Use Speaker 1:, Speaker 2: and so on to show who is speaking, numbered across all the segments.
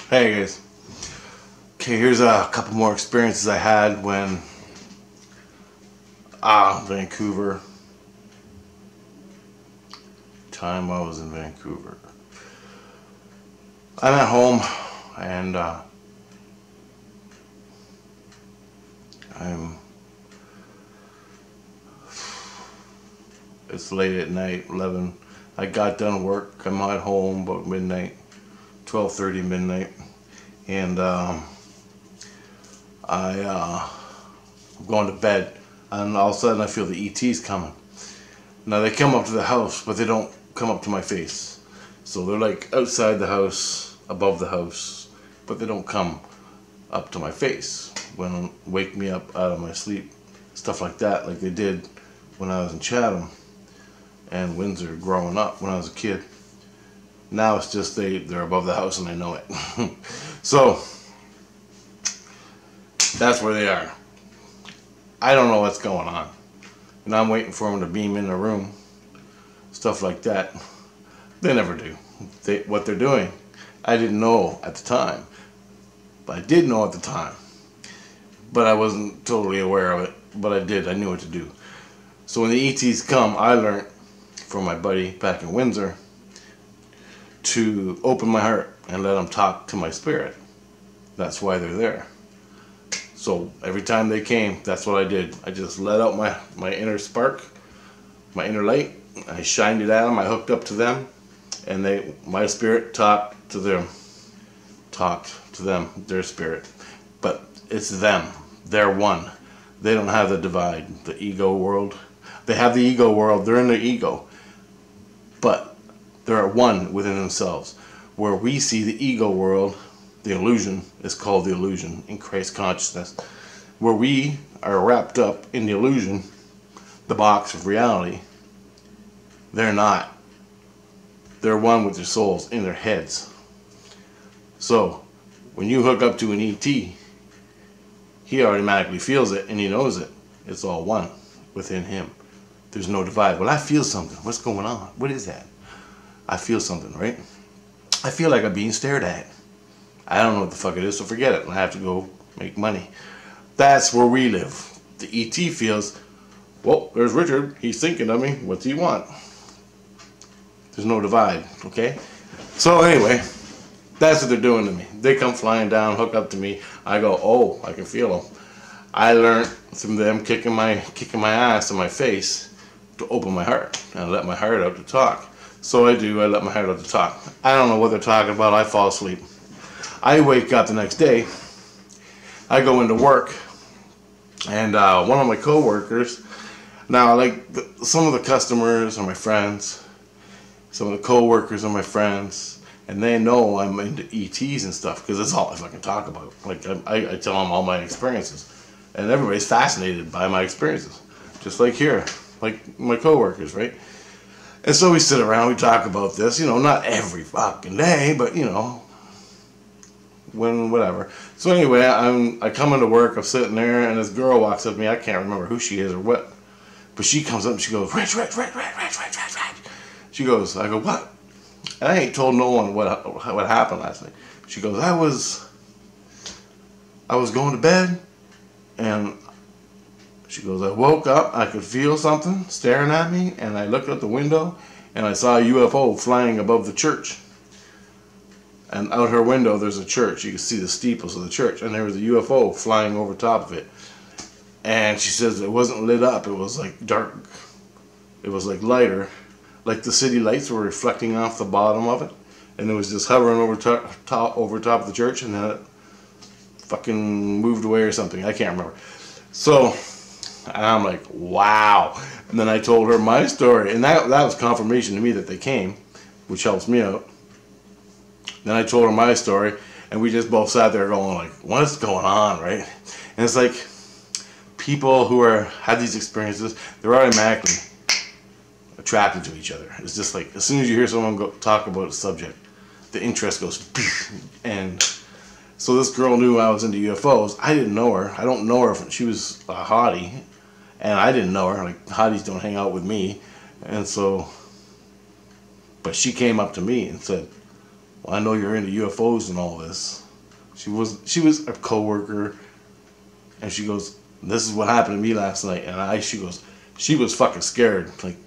Speaker 1: Hey guys. Okay, here's a couple more experiences I had when Vancouver. Time I was in Vancouver. I'm at home and it's late at night, 11. I got done work. I'm at home about midnight, 12:30 midnight, and I'm going to bed, and all of a sudden I feel the ETs coming. Now they come up to the house, but they don't come up to my face. So they're like outside the house, above the house, but they don't come up to my face when wake me up out of my sleep, stuff like that, like they did when I was in Chatham and Windsor growing up when I was a kid. Now it's just they're above the house and I know it. So that's where they are. I don't know what's going on, and I'm waiting for them to beam in the room, stuff like that. They never do. What they're doing, I didn't know at the time, but I did know at the time, but I wasn't totally aware of it, but I did. I knew what to do. So when the ETs come, I learned from my buddy back in Windsor to open my heart and let them talk to my spirit. That's why they're there. So every time they came, that's what I did. I just let out my inner spark, my inner light. I shined it at them. I hooked up to them, and my spirit talked to them, their spirit. But it's them. They're one. They don't have the divide, the ego world. They have the ego world. They're in their ego, but they're at one within themselves. Where we see the ego world, the illusion is called the illusion in Christ consciousness. Where we are wrapped up in the illusion, the box of reality, they're not. They're one with their souls in their heads. So when you hook up to an ET, he automatically feels it and he knows it. It's all one within him. There's no divide. Well, I feel something. What's going on? What is that? I feel something, right? I feel like I'm being stared at. I don't know what the fuck it is, so forget it. I have to go make money. That's where we live. The ET feels, well, there's Richard. He's thinking of me. What do you want? There's no divide, okay? So anyway, that's what they're doing to me. They come flying down, hook up to me. I go, oh, I can feel them. I learned from them kicking my ass in my face to open my heart and let my heart out to talk. So I do. I let my heart out to talk. I don't know what they're talking about. I fall asleep. I wake up the next day. I go into work, and one of my co-workers, now like some of the customers are my friends, some of the co-workers are my friends, and they know I'm into ETs and stuff because that's all I fucking talk about. Like I tell them all my experiences, and everybody's fascinated by my experiences, just like here, like my co-workers, right? And so we sit around, we talk about this, you know, not every fucking day, but you know, when whatever. So anyway, I come into work, I'm sitting there, and this girl walks up to me. I can't remember who she is or what, but she comes up and she goes, Rich. She goes, I go, what? And I ain't told no one what happened last night. She goes, I was going to bed, and she goes, I woke up, I could feel something staring at me, and I looked out the window, and I saw a UFO flying above the church. And out her window, there's a church. You can see the steeples of the church, and there was a UFO flying over top of it. And she says it wasn't lit up. It was like dark. It was like lighter, like the city lights were reflecting off the bottom of it, and it was just hovering over top of the church, and then it fucking moved away or something. I can't remember. So, and I'm like, wow. And then I told her my story, and that was confirmation to me that they came, which helps me out. Then I told her my story, and we just both sat there going like, what's going on, right? And it's like, people who have these experiences, they're automatically attracted to each other. It's just like, as soon as you hear someone talk about a subject, the interest goes, and so this girl knew I was into UFOs. I didn't know her. I don't know her. She was a hottie, and I didn't know her. Like, hotties don't hang out with me. And so, but she came up to me and said, well, I know you're into UFOs and all this. She was a coworker, and she goes, this is what happened to me last night. And she goes, she was fucking scared. Like,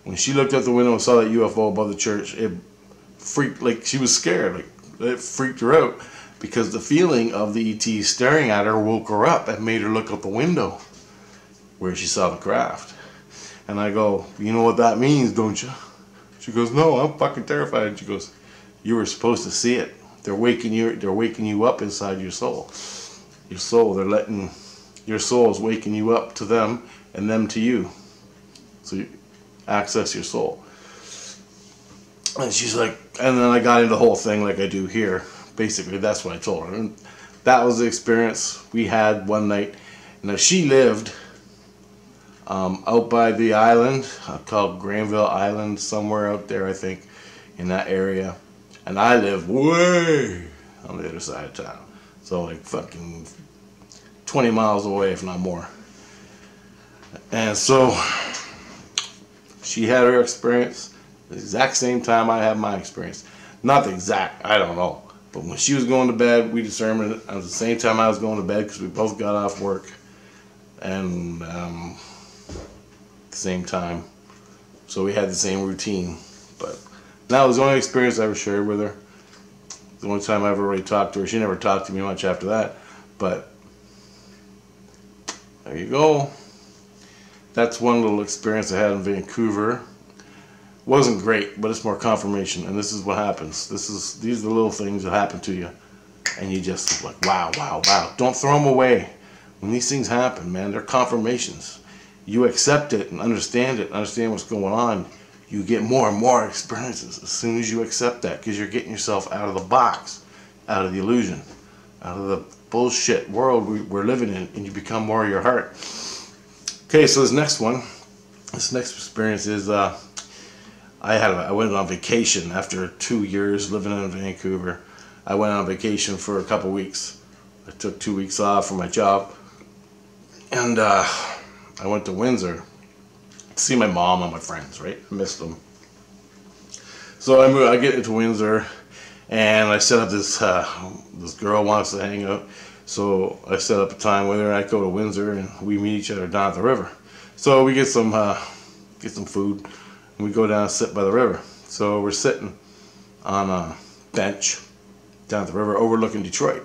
Speaker 1: when she looked out the window and saw that UFO above the church, it freaked, like, she was scared. Like, it freaked her out because the feeling of the ET staring at her woke her up and made her look out the window where she saw the craft. And I go, you know what that means, don't you? She goes, no, I'm fucking terrified. And she goes, you were supposed to see it. They're waking you up inside your soul. Your soul, your soul is waking you up to them and them to you. So you access your soul. And she's like, and then I got into the whole thing like I do here. Basically, that's what I told her. And that was the experience we had one night. Now, she lived out by the island called Granville Island, somewhere out there, I think, in that area. And I live way on the other side of town. So, like, fucking 20 miles away, if not more. And so, she had her experience the exact same time I had my experience. Not the exact, I don't know. But when she was going to bed, we determined it at the same time I was going to bed because we both got off work. And the same time. So we had the same routine. But that was the only experience I ever shared with her. The only time I ever really talked to her. She never talked to me much after that. But there you go. That's one little experience I had in Vancouver. Wasn't great, but it's more confirmation. And this is what happens. These are the little things that happen to you. And you just like, wow, wow, wow. Don't throw them away. When these things happen, man, they're confirmations. You accept it and understand what's going on. You get more and more experiences as soon as you accept that, because you're getting yourself out of the box, out of the illusion, out of the bullshit world we're living in, and you become more of your heart. Okay, so this next experience is I went on vacation after 2 years living in Vancouver. I went on vacation for a couple weeks. I took 2 weeks off from my job, and I went to Windsor to see my mom and my friends, right? I missed them. So I get into Windsor, and I set up this girl wants to hang out. So I set up a time with her, and I go to Windsor, and we meet each other down at the river. So we get some food, and we go down and sit by the river. So we're sitting on a bench down at the river overlooking Detroit.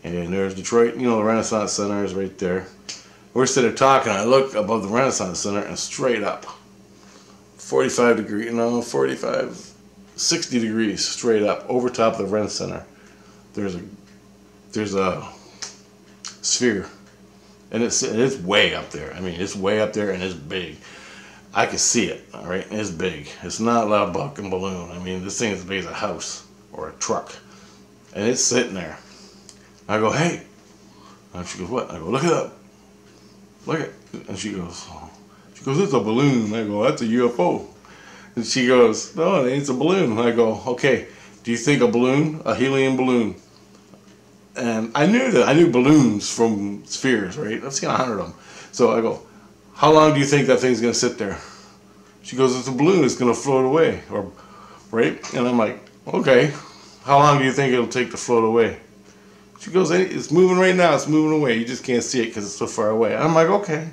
Speaker 1: And there's Detroit, you know, the Renaissance Center is right there. We're sitting there talking, I look above the Renaissance Center, and straight up, 45 degrees, 60 degrees straight up, over top of the Ren Center, there's a sphere. And it's way up there. I mean, it's way up there, and it's big. I can see it, all right? It's big. It's not a bucking balloon. I mean, this thing is as big as a house or a truck. And it's sitting there. I go, hey. And she goes, what? I go, look it up. Look it. And she goes, it's a balloon. I go, that's a UFO. And she goes, no, it ain't a balloon. I go, okay, do you think a helium balloon? And I knew balloons from spheres, right? I've seen 100 of them. So I go, how long do you think that thing's going to sit there? She goes, it's a balloon, it's going to float away, right? And I'm like, okay, how long do you think it'll take to float away? She goes, it's moving right now, it's moving away, you just can't see it because it's so far away. I'm like, okay.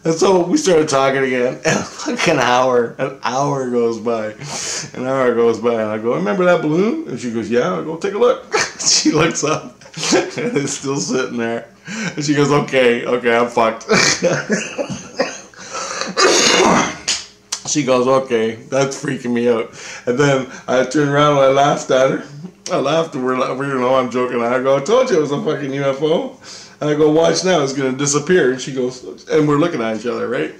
Speaker 1: And so we started talking again, and like an hour goes by. And I go, remember that balloon? And she goes, yeah. I go, take a look. She looks up, and it's still sitting there. And she goes, okay, I'm fucked. She goes, okay, that's freaking me out. And then I turned around and I laughed at her. I laughed, and I'm joking. I go, I told you it was a fucking UFO. And I go, watch now, it's going to disappear. And she goes, and we're looking at each other, right?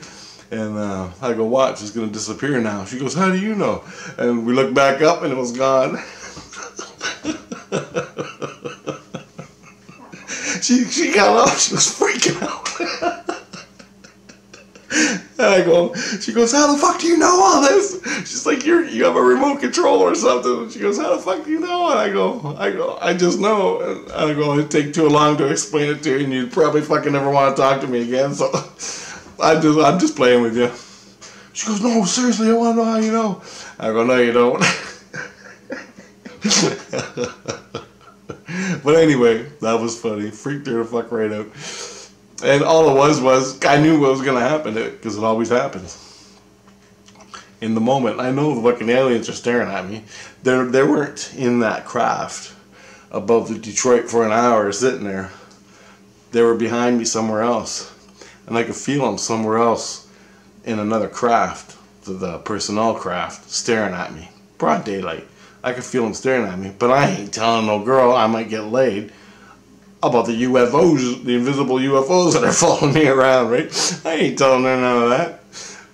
Speaker 1: And I go, watch, it's going to disappear now. She goes, how do you know? And we look back up, and it was gone. She got up, she was freaking out. And she goes, how the fuck do you know all this? She's like, you have a remote control or something. And she goes, how the fuck do you know? And I go, I just know. And I go, it'd take too long to explain it to you, and you'd probably fucking never want to talk to me again. So I'm just playing with you. She goes, no, seriously, I want to know how you know. I go, no, you don't. But anyway, that was funny. Freaked her the fuck right out. And all it was I knew what was gonna happen because it always happens. In the moment, I know the fucking aliens are staring at me. They weren't in that craft above the Detroit for an hour sitting there. They were behind me somewhere else, and I could feel them somewhere else in another craft, the personnel craft, staring at me. Broad daylight. I could feel them staring at me, but I ain't telling no girl I might get laid about the UFOs, the invisible UFOs that are following me around, right? I ain't telling her none of that.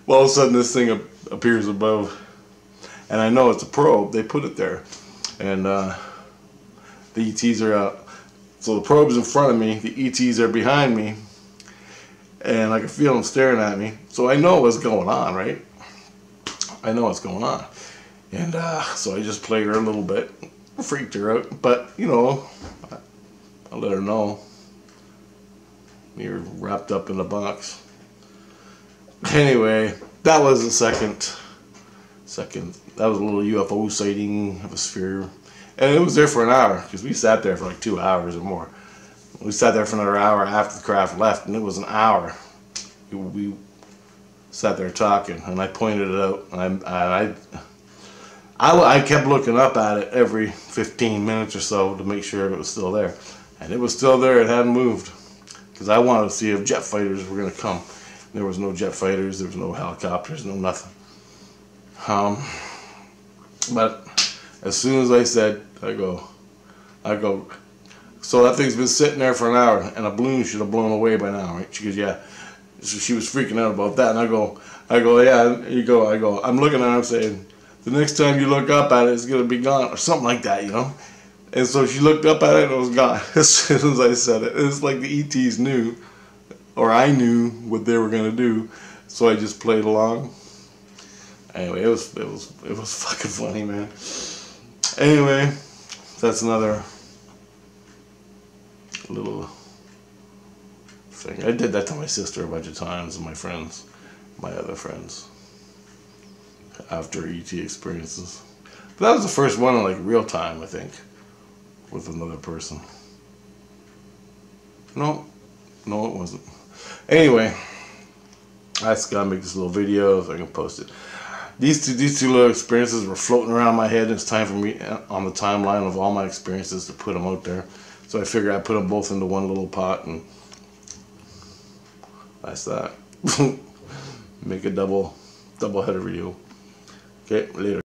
Speaker 1: Well, all of a sudden this thing appears above, and I know it's a probe. They put it there, and the ETs are out. So the probe's in front of me, the ETs are behind me, and I can feel them staring at me. So I know what's going on, right? I know what's going on. And so I just played her a little bit, freaked her out, but you know, I let her know you're wrapped up in a box. Anyway, that was the second. That was a little UFO sighting of a sphere, and it was there for an hour because we sat there for like 2 hours or more. We sat there for another hour after the craft left, and it was an hour. We sat there talking, and I pointed it out, and I kept looking up at it every 15 minutes or so to make sure it was still there. And it was still there, it hadn't moved. Because I wanted to see if jet fighters were going to come. There was no jet fighters, there was no helicopters, no nothing. But as soon as I said, I go, so that thing's been sitting there for an hour, and a balloon should have blown away by now, right? She goes, yeah. So she was freaking out about that, and I go, yeah, you go, I'm looking at her, I'm saying, the next time you look up at it, it's going to be gone, or something like that, you know? And so she looked up at it, and it was gone as soon as I said it. It's like the ETs knew, or I knew what they were going to do, so I just played along. Anyway, it was fucking funny, man. Anyway, that's another little thing. I did that to my sister a bunch of times, and my friends, my other friends, after ET experiences. But that was the first one in like real time, I think, with another person. No, it wasn't. Anyway, I just gotta make this little video so I can post it. These two little experiences were floating around my head, and it's time for me on the timeline of all my experiences to put them out there. So I figured I'd put them both into one little pot, and that's that. Make a double header video. Okay, later.